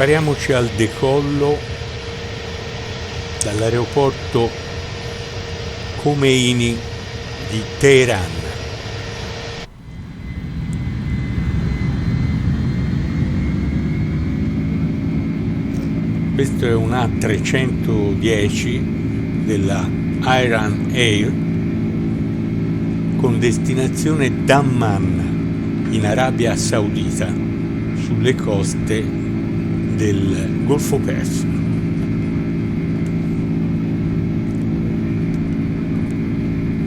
Prepariamoci al decollo dall'aeroporto Khomeini di Teheran. Questo è un A310 della Iran Air con destinazione Dammam in Arabia Saudita, sulle coste del Golfo Persico.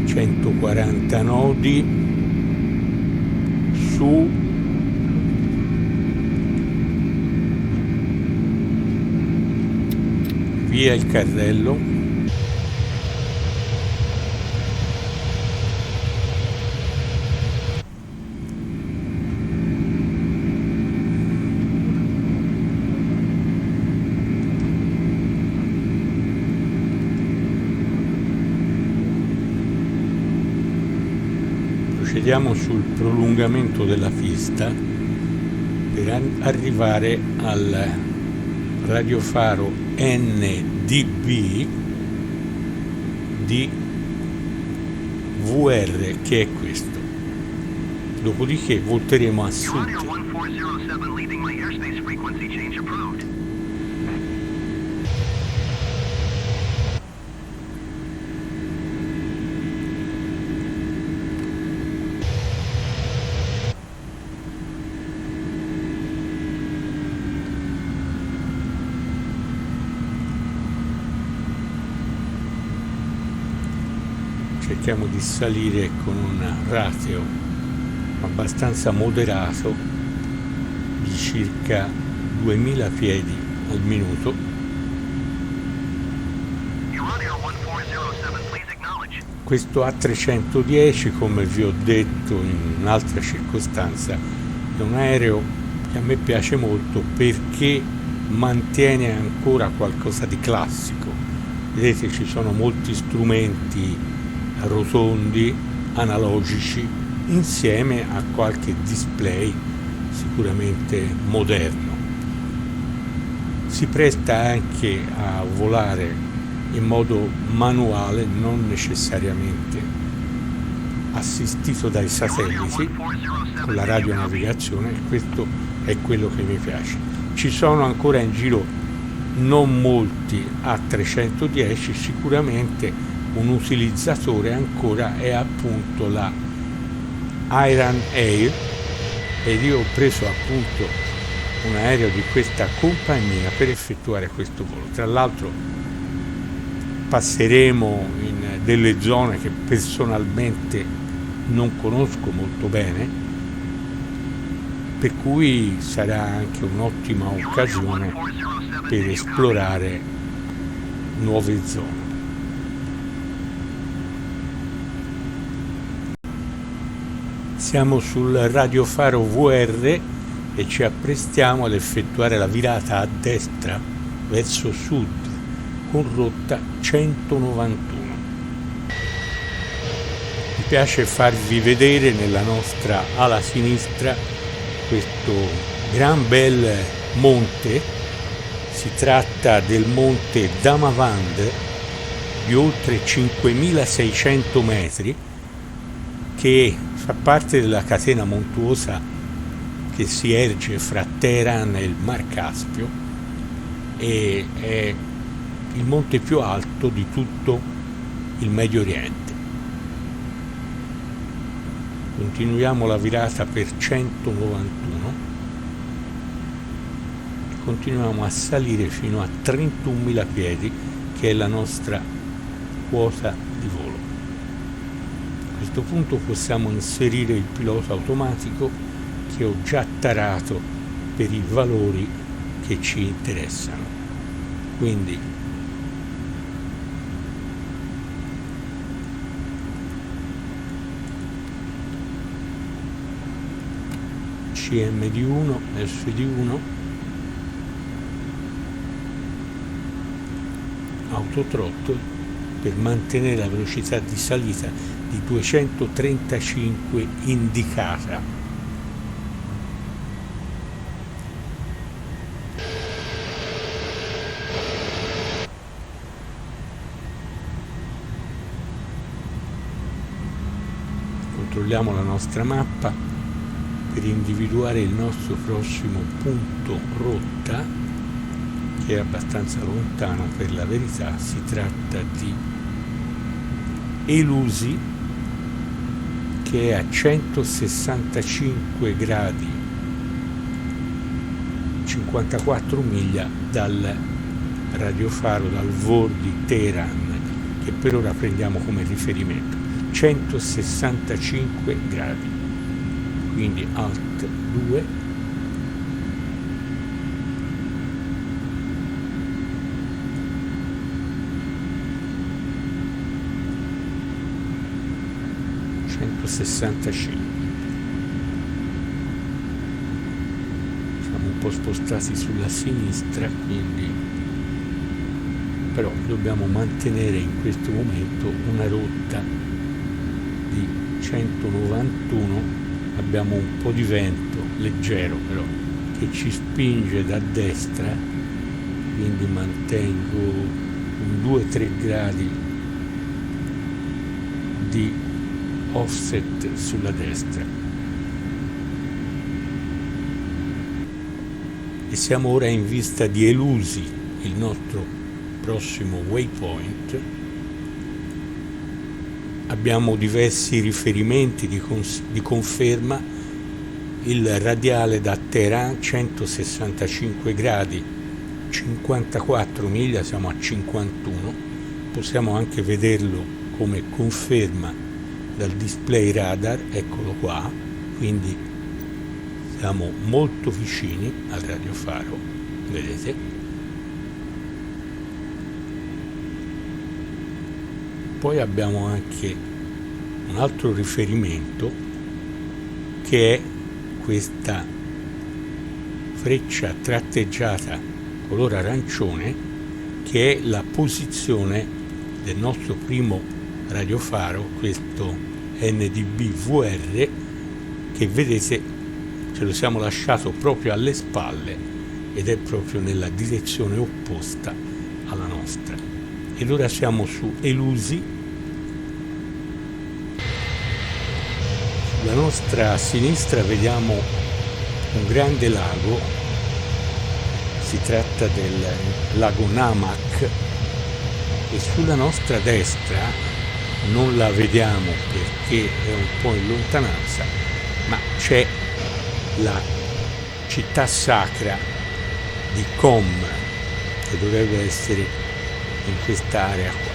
140 nodi su via il carrello. Procediamo sul prolungamento della pista per arrivare al radiofaro NDB di VR, che è questo. Dopodiché volteremo a sud. Cerchiamo di salire con un ratio abbastanza moderato di circa 2000 piedi al minuto. Questo A310, come vi ho detto in un'altra circostanza, è un aereo che a me piace molto perché mantiene ancora qualcosa di classico. Vedete, ci sono molti strumenti rotondi, analogici, insieme a qualche display sicuramente moderno. Si presta anche a volare in modo manuale, non necessariamente assistito dai satelliti, con la radionavigazione, e questo è quello che mi piace. Ci sono ancora in giro non molti A310, sicuramente un utilizzatore ancora è appunto la Iran Air, ed io ho preso appunto un aereo di questa compagnia per effettuare questo volo. Tra l'altro passeremo in delle zone che personalmente non conosco molto bene, per cui sarà anche un'ottima occasione per esplorare nuove zone. Siamo sul radiofaro VR e ci apprestiamo ad effettuare la virata a destra verso sud con rotta 191. Mi piace farvi vedere nella nostra ala sinistra questo gran bel monte. Si tratta del monte Damavand di oltre 5600 metri, che fa parte della catena montuosa che si erge fra Teheran e il Mar Caspio e è il monte più alto di tutto il Medio Oriente. Continuiamo la virata per 191 e continuiamo a salire fino a 31.000 piedi, che è la nostra quota di volo. A questo punto possiamo inserire il pilota automatico, che ho già tarato per i valori che ci interessano. Quindi CMD1, SD1, autothrottle per mantenere la velocità di salita di 235 indicata. controlliamo la nostra mappa per individuare il nostro prossimo punto rotta, che è abbastanza lontano per la verità. Si tratta di Elusi, che è a 165 gradi 54 miglia dal radiofaro, dal VOR di Teheran, che per ora prendiamo come riferimento. 165 gradi, quindi Alt 2, siamo un po' spostati sulla sinistra, quindi però dobbiamo mantenere in questo momento una rotta di 191. Abbiamo un po' di vento leggero però che ci spinge da destra, quindi mantengo un 2-3 gradi di offset sulla destra. E siamo ora in vista di Elusi, il nostro prossimo waypoint. Abbiamo diversi riferimenti di conferma. Il radiale da Teheran 165 gradi 54 miglia, siamo a 51. Possiamo anche vederlo come conferma dal display radar, eccolo qua, quindi siamo molto vicini al radiofaro, vedete. Poi abbiamo anche un altro riferimento, che è questa freccia tratteggiata color arancione, che è la posizione del nostro primo radiofaro, questo NDB-VR, che vedete ce lo siamo lasciato proprio alle spalle ed è proprio nella direzione opposta alla nostra. Ed ora siamo su Elusi. Sulla nostra sinistra vediamo un grande lago, si tratta del lago Namak, e sulla nostra destra non la vediamo perché è un po' in lontananza, ma c'è la città sacra di Qom, che dovrebbe essere in quest'area qua.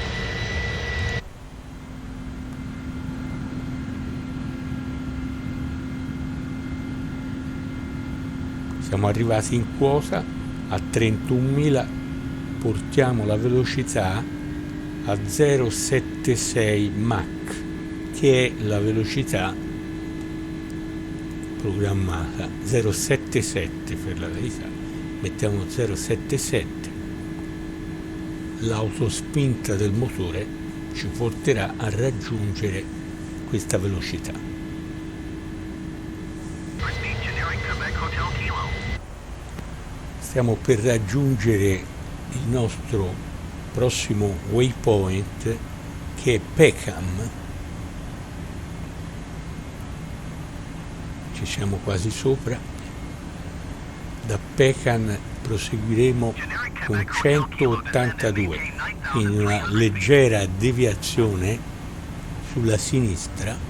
Siamo arrivati in quota a 31.000, portiamo la velocità a 0,76 Mach, che è la velocità programmata, 0,77 per la verità, mettiamo 0,77. L'autospinta del motore ci porterà a raggiungere questa velocità. Stiamo per raggiungere il nostro prossimo waypoint, che è Peckham. Ci siamo quasi sopra. Da Peckham proseguiremo con 182, quindi una leggera deviazione sulla sinistra.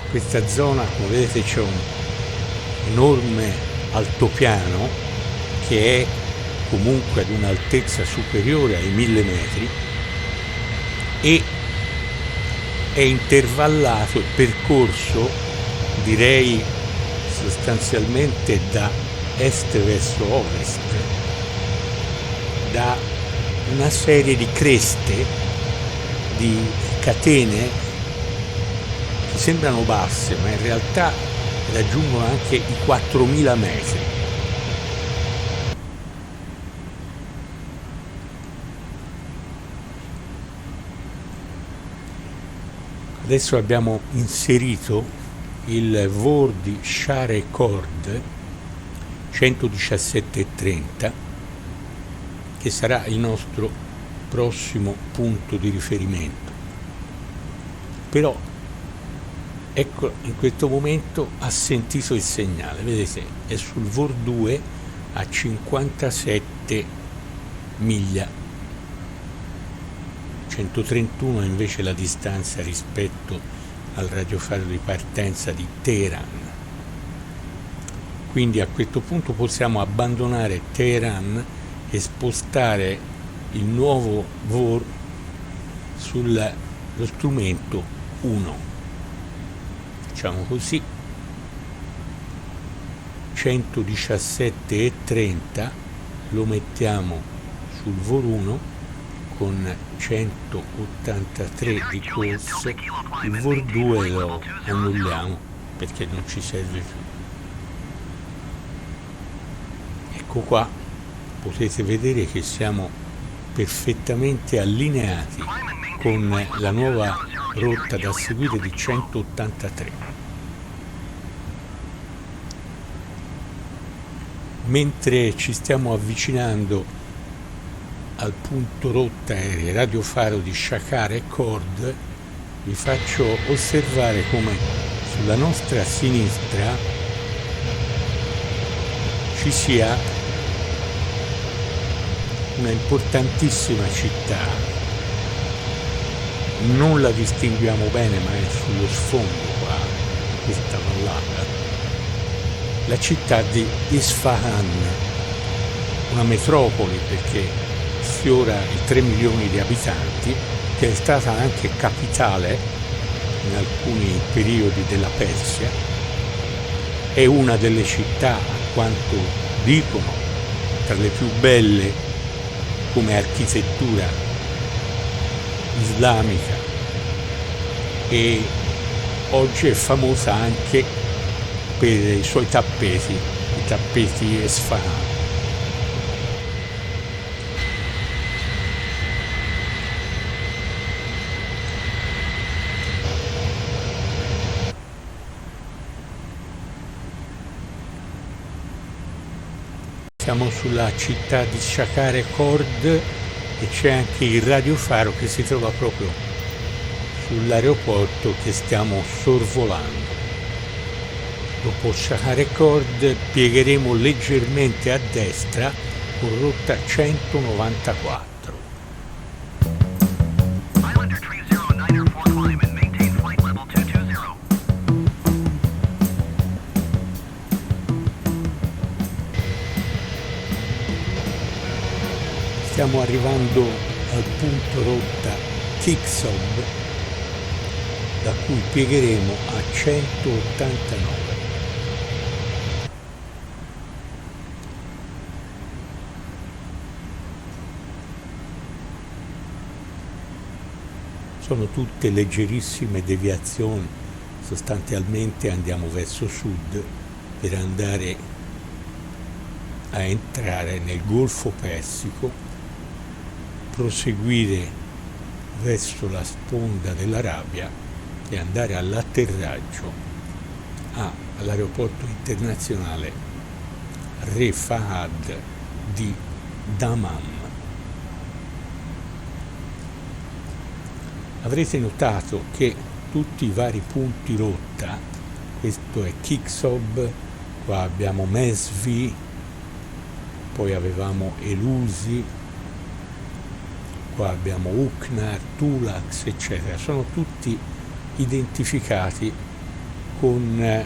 Questa zona, come vedete, c'è un enorme altopiano che è comunque ad un'altezza superiore ai 1000 metri e è intervallato il percorso, direi sostanzialmente da est verso ovest, da una serie di creste, di catene che sembrano basse, ma in realtà raggiungono anche i 4.000 metri. Adesso abbiamo inserito il VOR di Share Cord 117,30, che sarà il nostro prossimo punto di riferimento. Però ecco, in questo momento ha sentito il segnale, vedete, è sul VOR 2 a 57 miglia, 131 invece la distanza rispetto al radiofaro di partenza di Teheran. Quindi a questo punto possiamo abbandonare Teheran e spostare il nuovo VOR sullo strumento 1. Facciamo così, 117,30 lo mettiamo sul VOR 1 con 183 di corso, il VOR 2 lo annulliamo perché non ci serve più. Ecco qua, potete vedere che siamo perfettamente allineati con la nuova rotta da seguire di 183. Mentre ci stiamo avvicinando al punto rotta aerea radiofaro di Shakar e Khord, vi faccio osservare come sulla nostra sinistra ci sia una importantissima città, non la distinguiamo bene ma è sullo sfondo qua, questa vallata, la città di Isfahan, una metropoli perché sfiora i 3 milioni di abitanti, che è stata anche capitale in alcuni periodi della Persia, è una delle città, a quanto dicono, tra le più belle come architettura islamica, e oggi è famosa anche per i suoi tappeti, i tappeti Esfahan. Siamo sulla città di Shakar e Khord e c'è anche il radiofaro che si trova proprio sull'aeroporto che stiamo sorvolando. Dopo Shakar e Khord piegheremo leggermente a destra con rotta 194. Stiamo arrivando al punto rotta Kiksob, da cui piegheremo a 189. Sono tutte leggerissime deviazioni, sostanzialmente andiamo verso sud per andare a entrare nel Golfo Persico, proseguire verso la sponda dell'Arabia e andare all'atterraggio all'aeroporto internazionale Re Fahad di Dammam. Avrete notato che tutti i vari punti rotta, questo è Kiksob, qua abbiamo Mesvi, poi avevamo Elusi, qua abbiamo Uknar, Tulax, eccetera, sono tutti identificati con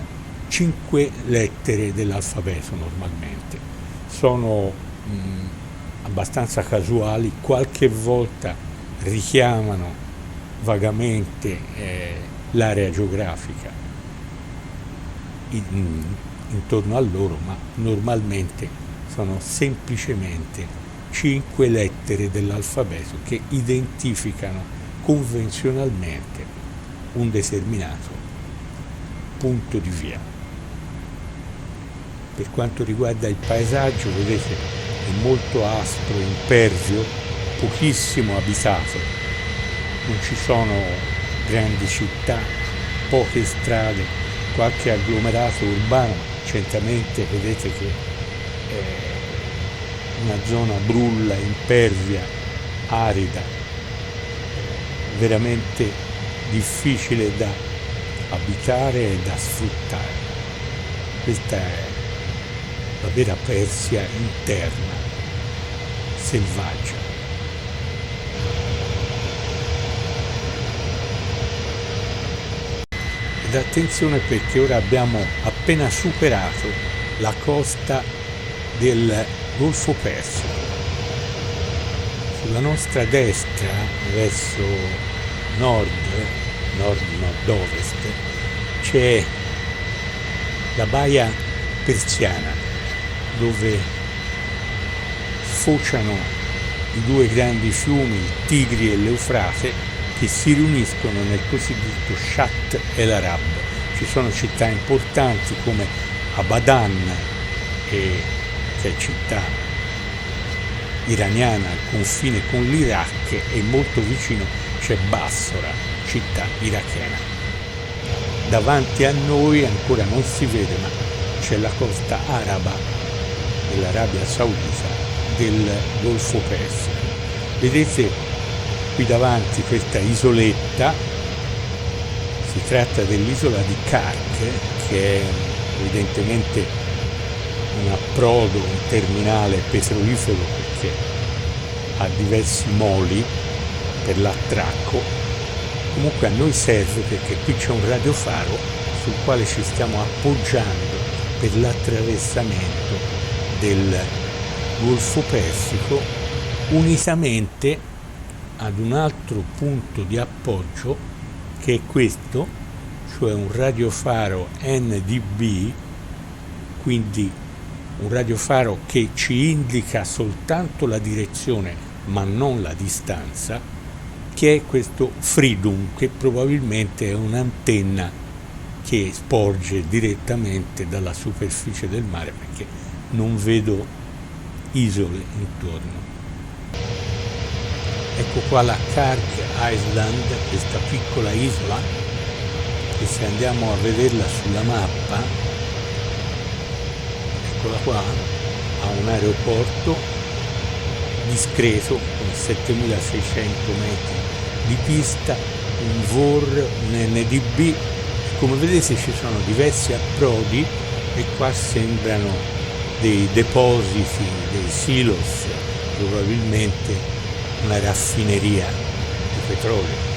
5 lettere dell'alfabeto normalmente. Sono abbastanza casuali, qualche volta richiamano vagamente l'area geografica intorno a loro, ma normalmente sono semplicemente 5 lettere dell'alfabeto che identificano convenzionalmente un determinato punto di via. Per quanto riguarda il paesaggio, vedete, è molto aspro, impervio, pochissimo abitato, non ci sono grandi città, poche strade, qualche agglomerato urbano, certamente vedete che una zona brulla, impervia, arida, veramente difficile da abitare e da sfruttare. Questa è la vera Persia interna, selvaggia. Ed attenzione, perché ora abbiamo appena superato la costa del Golfo Persico. Sulla nostra destra, verso nord-nord-ovest, c'è la baia persiana, dove sfociano i due grandi fiumi, il Tigri e l'Eufrate, che si riuniscono nel cosiddetto Shatt el Arab. Ci sono città importanti come Abadan, che è città iraniana al confine con l'Iraq, e molto vicino c'è Bassora, città irachena. Davanti a noi ancora non si vede, ma c'è la costa araba dell'Arabia Saudita del Golfo Persico. Vedete qui davanti questa isoletta? Si tratta dell'isola di Kark, che è evidentemente un approdo, un terminale petrolifero, perché ha diversi moli per l'attracco. Comunque a noi serve, perché qui c'è un radiofaro sul quale ci stiamo appoggiando per l'attraversamento del Golfo Persico, unitamente ad un altro punto di appoggio, che è questo, cioè un radiofaro NDB, quindi un radiofaro che ci indica soltanto la direzione ma non la distanza, che è questo Freedom, che probabilmente è un'antenna che sporge direttamente dalla superficie del mare, perché non vedo isole intorno. Ecco qua la Kark Island, questa piccola isola, che se andiamo a vederla sulla mappa, eccola qua, ha un aeroporto discreto con 7600 metri di pista, un VOR, un NDB. Come vedete ci sono diversi approdi, e qua sembrano dei depositi, dei silos, probabilmente una raffineria di petrolio.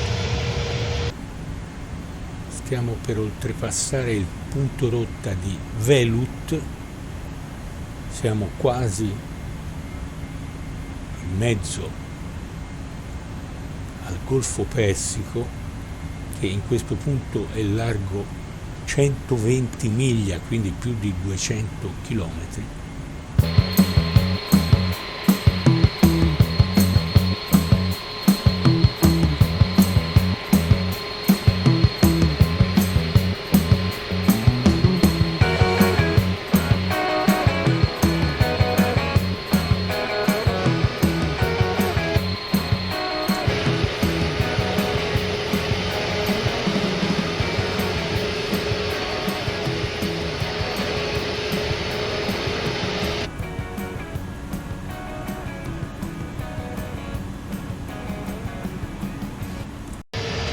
Stiamo per oltrepassare il punto rotta di Velut, siamo quasi in mezzo al Golfo Persico, che in questo punto è largo 120 miglia, quindi più di 200 chilometri.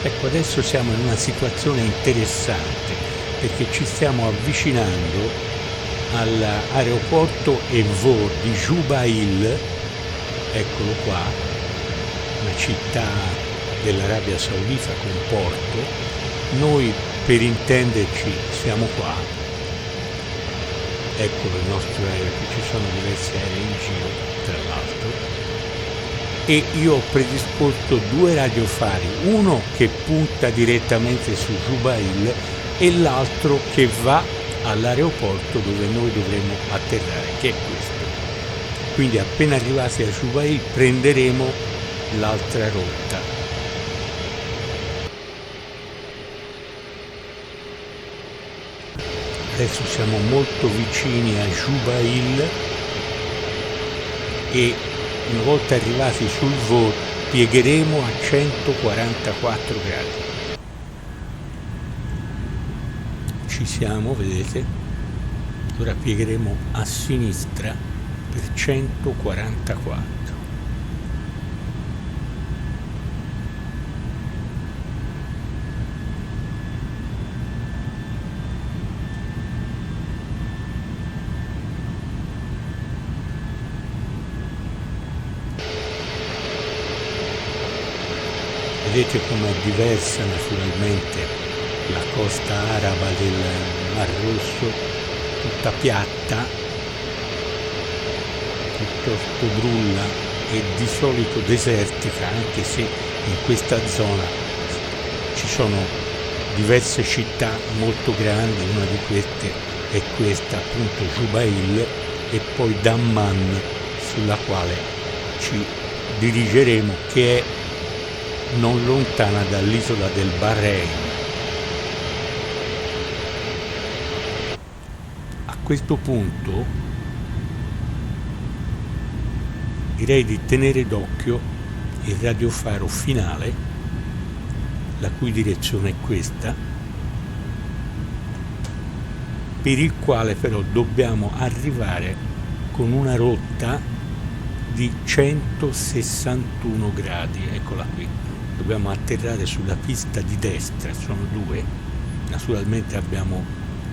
Ecco, adesso siamo in una situazione interessante, perché ci stiamo avvicinando all'aeroporto EVO di Jubail, eccolo qua, una città dell'Arabia Saudita con porto. Noi, per intenderci, siamo qua. Eccolo il nostro aereo, qui ci sono diversi aerei in giro, tra l'altro. E io ho predisposto due radiofari, uno che punta direttamente su Jubail e l'altro che va all'aeroporto dove noi dovremo atterrare, che è questo. Quindi appena arrivati a Jubail prenderemo l'altra rotta. Adesso siamo molto vicini a Jubail e una volta arrivati sul VOR piegheremo a 144 gradi. Ci siamo, vedete? Ora piegheremo a sinistra per 144. Vedete com'è diversa naturalmente la costa araba del Mar Rosso, tutta piatta, piuttosto brulla e di solito desertica, anche se in questa zona ci sono diverse città molto grandi. Una di queste è questa appunto, Jubail, e poi Damman, sulla quale ci dirigeremo, che è non lontana dall'isola del Bahrain. A questo punto direi di tenere d'occhio il radiofaro finale, la cui direzione è questa, per il quale però dobbiamo arrivare con una rotta di 161 gradi, eccola qui. Dobbiamo atterrare sulla pista di destra, sono due, naturalmente abbiamo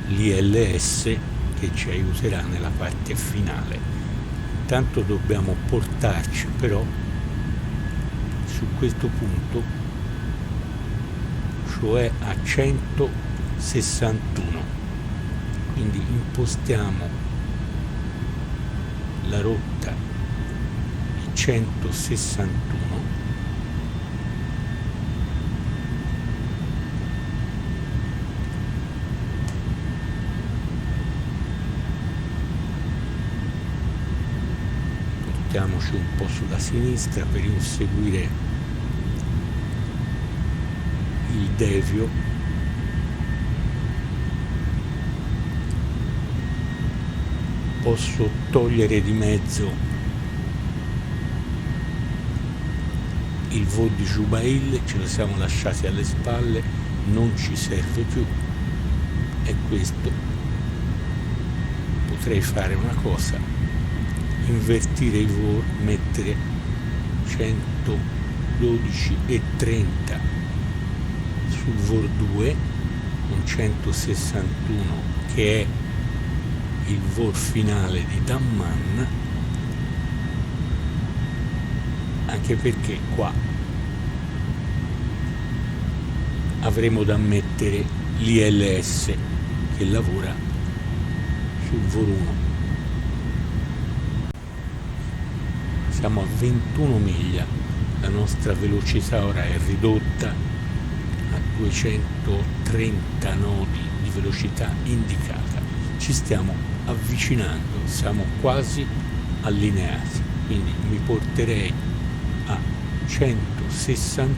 l'ILS che ci aiuterà nella parte finale. Intanto dobbiamo portarci però su questo punto, cioè a 161, quindi impostiamo la rotta di 161 un po' sulla sinistra per inseguire il devio. Posso togliere di mezzo il volo di Jubail, ce lo siamo lasciati alle spalle, non ci serve più, è questo. Potrei fare una cosa: invertire i VOR, mettere 112,30 sul VOR 2 con 161 che è il VOR finale di Damman, anche perché qua avremo da mettere l'ILS che lavora sul VOR 1. Siamo a 21 miglia, la nostra velocità ora è ridotta a 230 nodi di velocità indicata. Ci stiamo avvicinando, siamo quasi allineati, quindi mi porterei a 161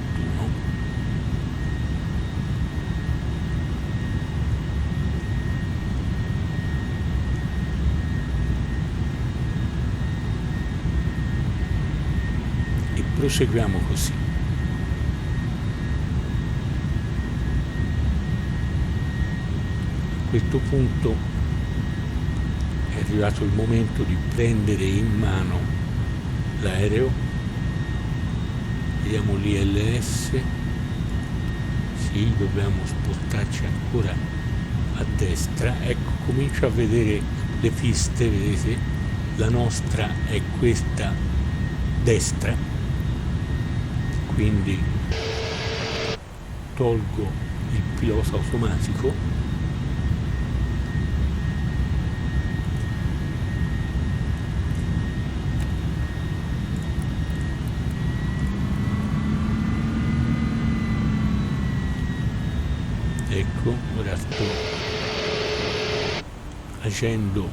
e proseguiamo così. A questo punto è arrivato il momento di prendere in mano l'aereo. Vediamo l'ILS, sì, dobbiamo spostarci ancora a destra. Ecco, comincio a vedere le piste, vedete? La nostra è questa destra, quindi tolgo il pilota automatico. Ecco, ora sto agendo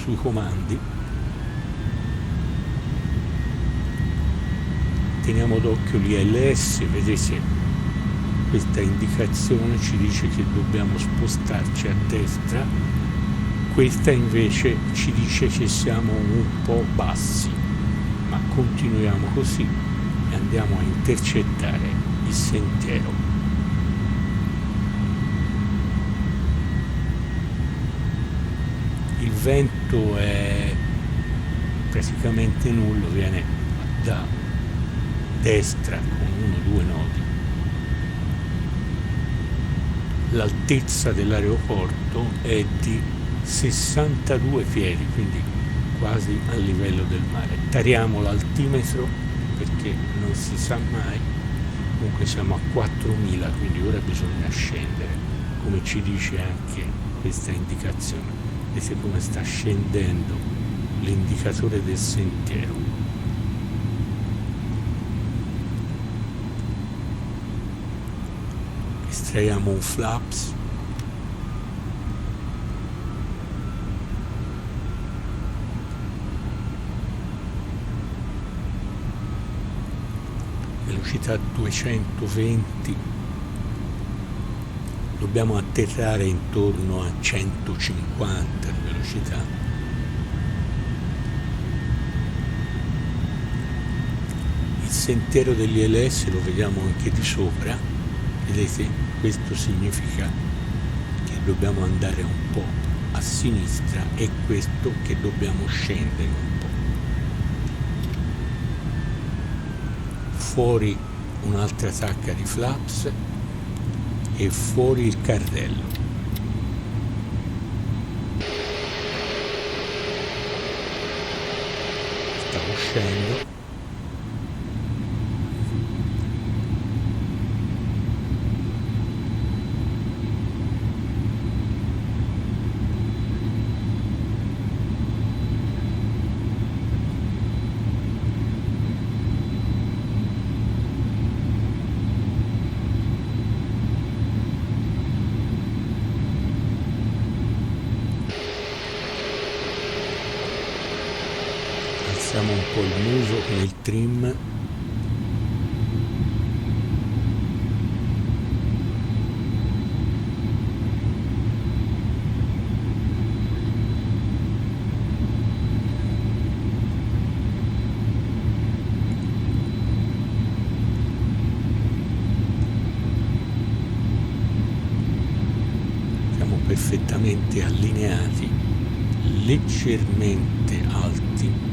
sui comandi. Teniamo d'occhio l'ILS, vedete questa indicazione ci dice che dobbiamo spostarci a destra, questa invece ci dice che siamo un po' bassi, ma continuiamo così e andiamo a intercettare il sentiero. Il vento è praticamente nullo, viene da destra con 1-2 nodi. L'altezza dell'aeroporto è di 62 piedi, quindi quasi a livello del mare. Tariamo l'altimetro perché non si sa mai. Comunque siamo a 4.000, quindi ora bisogna scendere, come ci dice anche questa indicazione. Vedete come sta scendendo l'indicatore del sentiero. Estraiamo un flaps. Velocità 220, dobbiamo atterrare intorno a 150 di velocità. Il sentiero degli ILS lo vediamo anche di sopra, vedete? Questo significa che dobbiamo andare un po' a sinistra e questo che dobbiamo scendere un po'. Fuori un'altra tacca di flaps e fuori il carrello. Sta uscendo. Alziamo un po' il muso con il trim. Siamo perfettamente allineati, leggermente alti.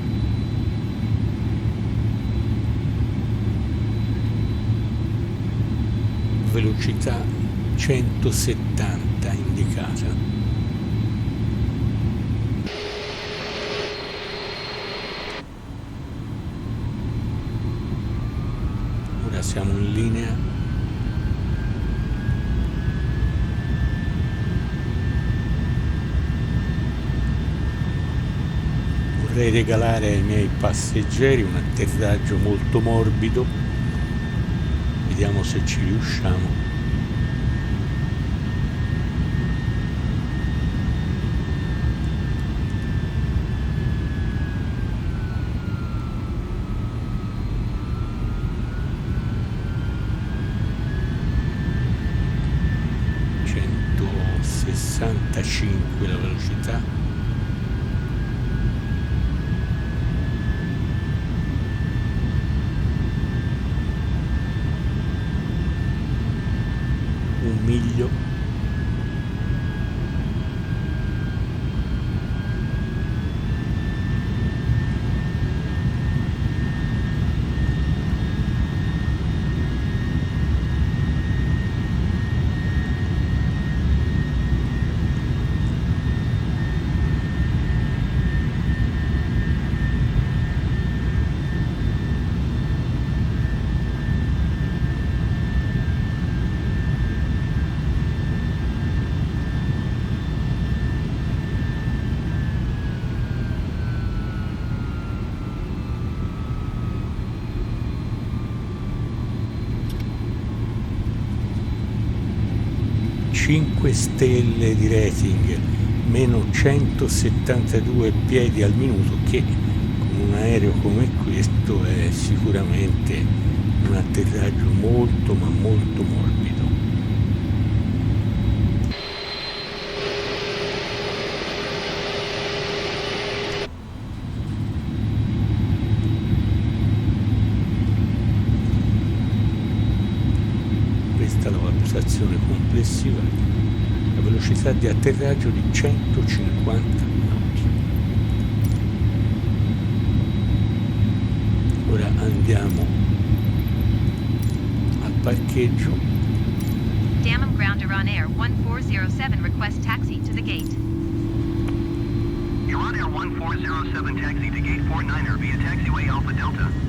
Velocità 170 indicata. Ora siamo in linea. Vorrei regalare ai miei passeggeri un atterraggio molto morbido. Vediamo se ci riusciamo. (165) la velocità. Un miglio. Cinque stelle di rating, meno 172 piedi al minuto, che con un aereo come questo è sicuramente un atterraggio molto ma molto morbido. Questa è la valutazione complessiva, la velocità di atterraggio di 150 nodi. Ora andiamo al parcheggio. Dammam Ground Iran Air 1407 request taxi to the gate. Iran Air 1407 taxi to gate 49er via taxiway Alpha Delta.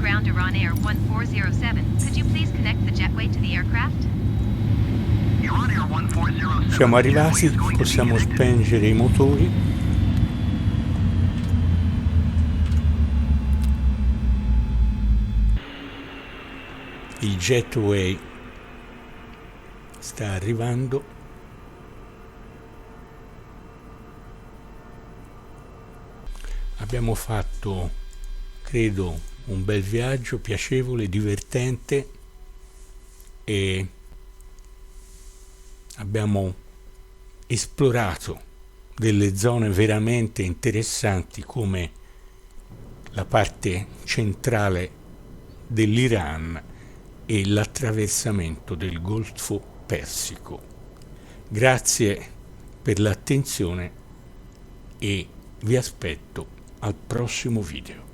Ground Iran Air 1407. Could you please connect the jetway to the aircraft? Iran Air 1407. Siamo arrivati, possiamo spengere i motori. Il jetway sta arrivando. Abbiamo fatto, credo, un bel viaggio piacevole, divertente, e abbiamo esplorato delle zone veramente interessanti come la parte centrale dell'Iran e l'attraversamento del Golfo Persico. Grazie per l'attenzione e vi aspetto al prossimo video.